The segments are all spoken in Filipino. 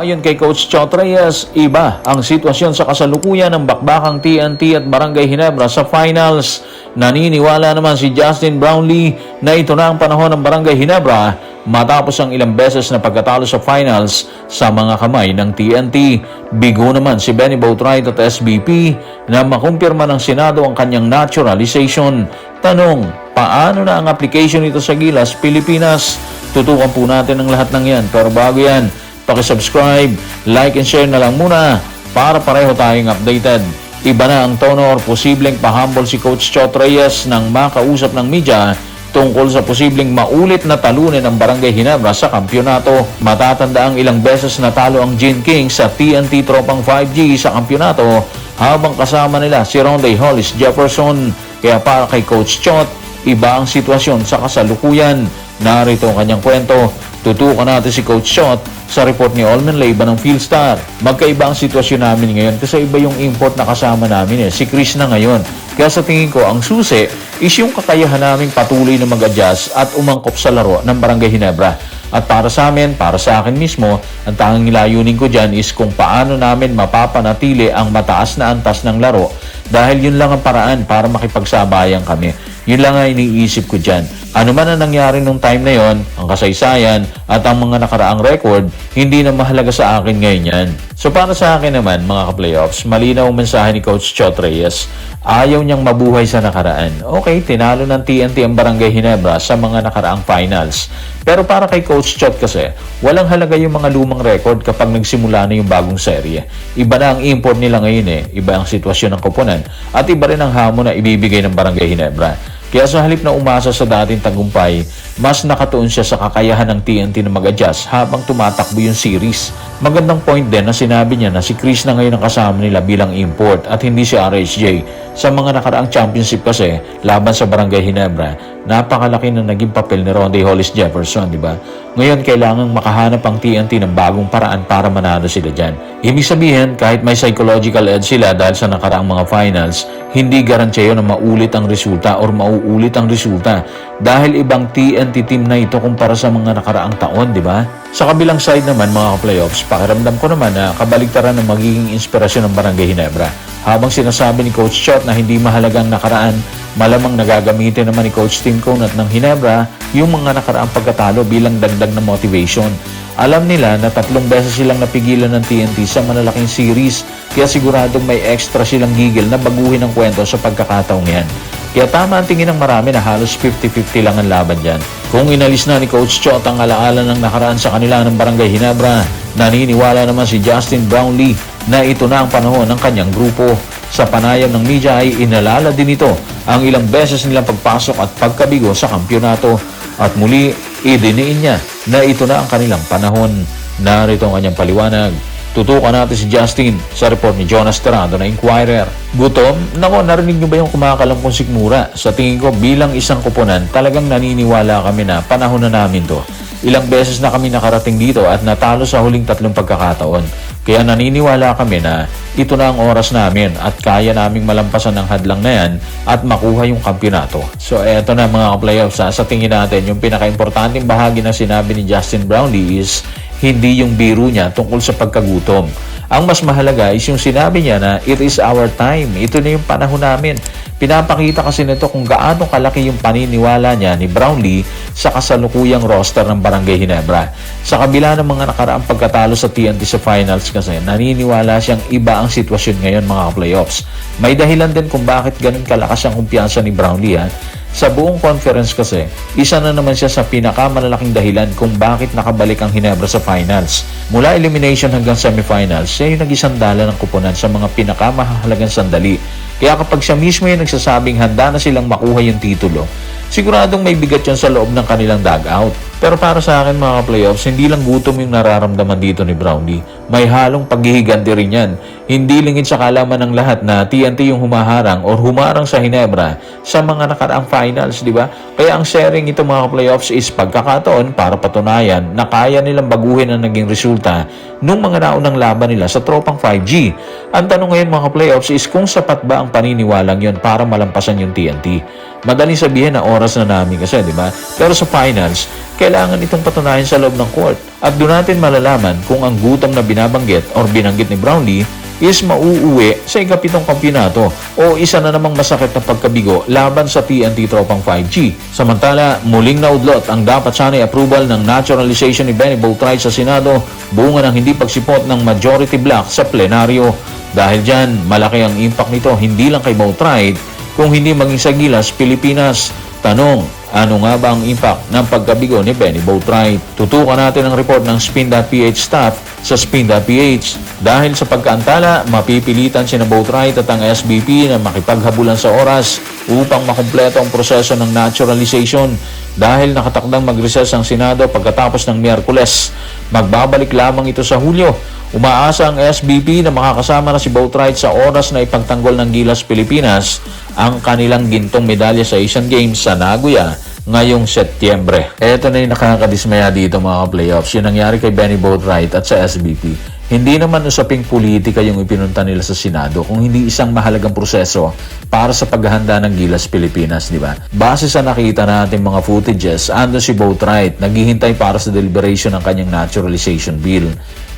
Ayon kay Coach Chot Reyes, iba ang sitwasyon sa kasalukuyan ng bakbakang TNT at Barangay Ginebra sa finals. Naniniwala naman si Justin Brownlee na ito na ang panahon ng Barangay Ginebra matapos ang ilang beses na pagkatalo sa finals sa mga kamay ng TNT. Bigo naman si Benny Boatwright at SBP na makumpirma ng Senado ang kanyang naturalization. Tanong, paano na ang application nito sa Gilas, Pilipinas? Tutukan po natin ang lahat ng yan. Pero bago yan, paki-subscribe, like and share na lang muna para pareho tayong updated. Iba na ang tono or posibleng pahambol si Coach Chot Reyes nang makausap ng media tungkol sa posibleng maulit na talunin ng Barangay Ginebra sa kampyonato. Matatanda ang ilang beses natalo ang Gin King sa TNT Tropang 5G sa kampyonato habang kasama nila si Ronday Hollis Jefferson. Kaya para kay Coach Chot, iba ang sitwasyon sa kasalukuyan. Narito ang kanyang kwento. Tutukan natin si Coach Chot sa report ni Olman Leyva ng Philstar. Magkaiba ang sitwasyon namin ngayon kasi iba yung import na kasama namin si Chris na ngayon. Kaya sa tingin ko, ang susi is yung kakayahan naming patuloy na mag-adjust at umangkop sa laro ng Barangay Ginebra. At para sa amin, para sa akin mismo, ang tanging layunin ko dyan is kung paano namin mapapanatili ang mataas na antas ng laro dahil yun lang ang paraan para makipagsabayan kami. Yun lang ang iniisip ko dyan. Ano man ang nangyari nung time na yon, ang kasaysayan at ang mga nakaraang record, hindi na mahalaga sa akin ngayon yan. So para sa akin naman, mga ka-playoffs, malinaw ang mensahe ni Coach Chot Reyes. Ayaw niyang mabuhay sa nakaraan. Okay, tinalo ng TNT ang Barangay Ginebra sa mga nakaraang finals. Pero para kay Coach Chot kasi, walang halaga yung mga lumang record kapag nagsimula na yung bagong serye. Iba na ang import nila ngayon iba ang sitwasyon ng koponan at iba rin ang hamon na ibibigay ng Barangay Ginebra. Kaya sa halip na umasa sa dating tagumpay, mas nakatuon siya sa kakayahan ng TNT na mag-adjust habang tumatakbo yung series. Magandang point din na sinabi niya na si Chris na ngayon ang kasama nila bilang import at hindi si RHJ. Sa mga nakaraang championship kasi, laban sa Barangay Ginebra, napakalaki na naging papel ni Ronday Hollis Jefferson, di ba? Ngayon, kailangang makahanap ang TNT ng bagong paraan para manalo sila dyan. Ibig sabihin, kahit may psychological edge sila dahil sa nakaraang mga finals, hindi garantiya na maulit ang resulta or mauulit ang resulta dahil ibang TNT team na ito kumpara sa mga nakaraang taon, di ba? Sa kabilang side naman, mga playoffs, pakiramdam ko naman na kabaligtaran ng magiging inspirasyon ng Barangay Ginebra. Habang sinasabi ni Coach Chot na hindi mahalagang nakaraan, malamang nagagamitin naman ni Coach Tim Conat ng Ginebra yung mga nakaraang pagkatalo bilang dagdag na motivation. Alam nila na 3 beses silang napigilan ng TNT sa malalaking series, kaya siguradong may extra silang gigil na baguhin ang kwento sa pagkakataong yan. Kaya tama ang tingin ng marami na halos 50-50 lang ang laban dyan. Kung inalis na ni Coach Chot ang alaala ng nakaraan sa kanila ng Barangay Ginebra, naniniwala naman si Justin Brownlee na ito na ang panahon ng kanyang grupo. Sa panayam ng media ay inalala din ito ang ilang beses nilang pagpasok at pagkabigo sa kampyonato. At muli, idiniin niya na ito na ang kanilang panahon. Narito ang kanyang paliwanag. Tutukan natin si Justin sa report ni Jonas Terrado na Inquirer. Gutom? Nako, narinig niyo ba yung kumakalam kong sikmura? Sa tingin ko, bilang isang kuponan, talagang naniniwala kami na panahon na namin to. Ilang beses na kami nakarating dito at natalo sa huling 3 pagkakataon. Kaya naniniwala kami na ito na ang oras namin at kaya naming malampasan ang hadlang na yan at makuha yung kampyonato. So eto na mga playoffs, sa tingin natin yung pinaka-importanting bahagi na sinabi ni Justin Brownlee is hindi yung biro niya tungkol sa pagkagutom. Ang mas mahalaga is yung sinabi niya na it is our time. Ito na yung panahon namin. Pinapakita kasi nito kung gaano kalaki yung paniniwala niya ni Brownlee sa kasalukuyang roster ng Barangay Ginebra. Sa kabila ng mga nakaraang pagkatalo sa TNT sa finals kasi, naniniwala siyang iba ang sitwasyon ngayon mga playoffs. May dahilan din kung bakit ganun kalakas ang kumpiyansa ni Brownlee. Sa buong conference kasi, isa na naman siya sa pinakamalalaking dahilan kung bakit nakabalik ang Ginebra sa finals. Mula elimination hanggang semifinals, siya yung nag-isandala ng kuponan sa mga pinakamahalagang sandali. Kaya kapag siya mismo yung nagsasabing handa na silang makuha yung titulo, siguradong may bigat yan sa loob ng kanilang dugout. Pero para sa akin mga playoffs, hindi lang gutom yung nararamdaman dito ni Brownlee. May halong paghihiganti rin yan. Hindi lingid sa kalaman ng lahat na TNT yung humaharang or humarang sa Ginebra sa mga nakaraang finals, di ba? Kaya ang sharing ito mga playoffs is pagkakataon para patunayan na kaya nilang baguhin ang naging resulta nung mga naunang laban nila sa Tropang 5G. Ang tanong ngayon mga playoffs is kung sapat ba ang paniniwalang yon para malampasan yung TNT. Madaling sabihin na oras na namin kasi, di ba? Pero sa finals, kailangan itong patunayan sa loob ng court. At doon natin malalaman kung ang gutom na binabanggit or binanggit ni Brownlee is mauuwi sa ikapitong kampyonato o isa na namang masakit na pagkabigo laban sa TNT Tropang 5G. Samantala, muling naudlot ang dapat sana'y approval ng naturalization ni Benny Boatwright sa Senado, bunga ng hindi pagsipot ng majority block sa plenaryo. Dahil dyan, malaki ang impact nito hindi lang kay Boatwright, kung hindi maging sa Gilas, Pilipinas. Tanong, ano nga ba ang impact ng pagkabigo ni Benny Boatwright? Tutukan natin ang report ng Spin.ph staff sa Spin.ph. Dahil sa pagkaantala, mapipilitan sina Boatwright at ang SBP na makipaghabulan sa oras upang makumpleto ang proseso ng naturalization dahil nakatakdang mag-recess ang Senado pagkatapos ng Miyerkules. Magbabalik lamang ito sa Hulyo. Umaasa ang SBP na makakasama na si Boatwright sa oras na ipagtanggol ng Gilas Pilipinas ang kanilang gintong medalya sa Asian Games sa Nagoya ngayong Setyembre. Ito na yung nakakadismaya dito mga playoffs. Yung nangyari kay Benny Boatwright at sa SBP. Hindi naman usaping politika yung ipinunta nila sa Senado kung hindi isang mahalagang proseso para sa paghahanda ng Gilas Pilipinas, di ba? Base sa nakita natin mga footages, ando si Boatwright naghihintay para sa deliberation ng kanyang naturalization bill.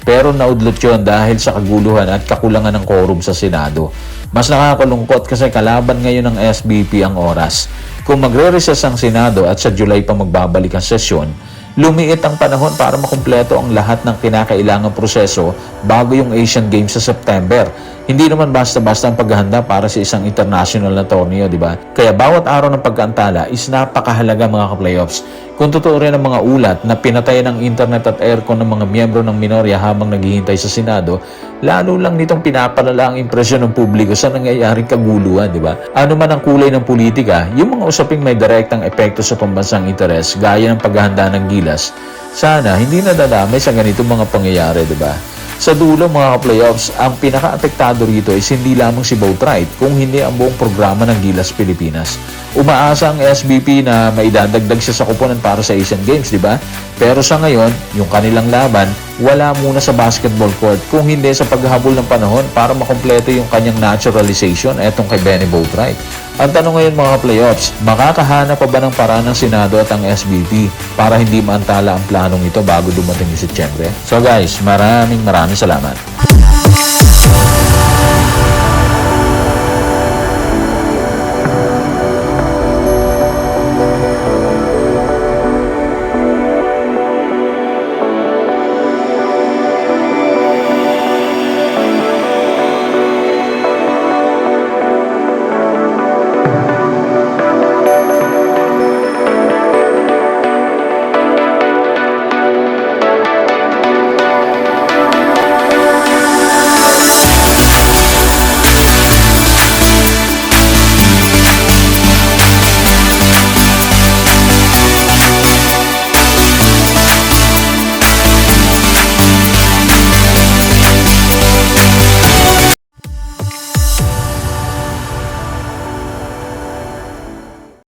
Pero naudlot yun dahil sa kaguluhan at kakulangan ng quorum sa Senado. Mas nakakalungkot kasi kalaban ngayon ng SBP ang oras. Kung magre-recess ang Senado at sa July pa magbabalik ang sesyon, lumiit ang panahon para makumpleto ang lahat ng kinakailangang proseso bago yung Asian Games sa September. Hindi naman basta-basta ang paghahanda para sa isang international na torneo, di ba? Kaya bawat araw ng pagkaantala is napakahalaga mga ka-playoffs. Kung totoo rin ang mga ulat na pinatay ng internet at aircon ng mga miyembro ng minorya habang naghihintay sa Senado, lalo lang nitong pinapalala ang impresyon ng publiko sa nangyayaring kaguluhan, di ba? Ano man ang kulay ng politika, yung mga usaping may direktang epekto sa pambansang interes gaya ng paghahanda ng Gilas, sana hindi nadadamay sa ganitong mga pangyayari, di ba? Sa dulo mga playoffs, ang pinaka-apektado rito is hindi lamang si Boatwright kung hindi ang buong programa ng Gilas Pilipinas. Umaasa ang SBP na maidadagdag siya sa kuponan para sa Asian Games, di ba? Pero sa ngayon, yung kanilang laban, wala muna sa basketball court kung hindi sa paghahabol ng panahon para makumpleto yung kanyang naturalization etong kay Benny Boatwright. Ang tanong ngayon mga playoffs, makakahanap pa ba ng paraan ng Senado at ang SBP para hindi maantala ang planong ito bago dumating yung Setyembre? So guys, maraming salamat.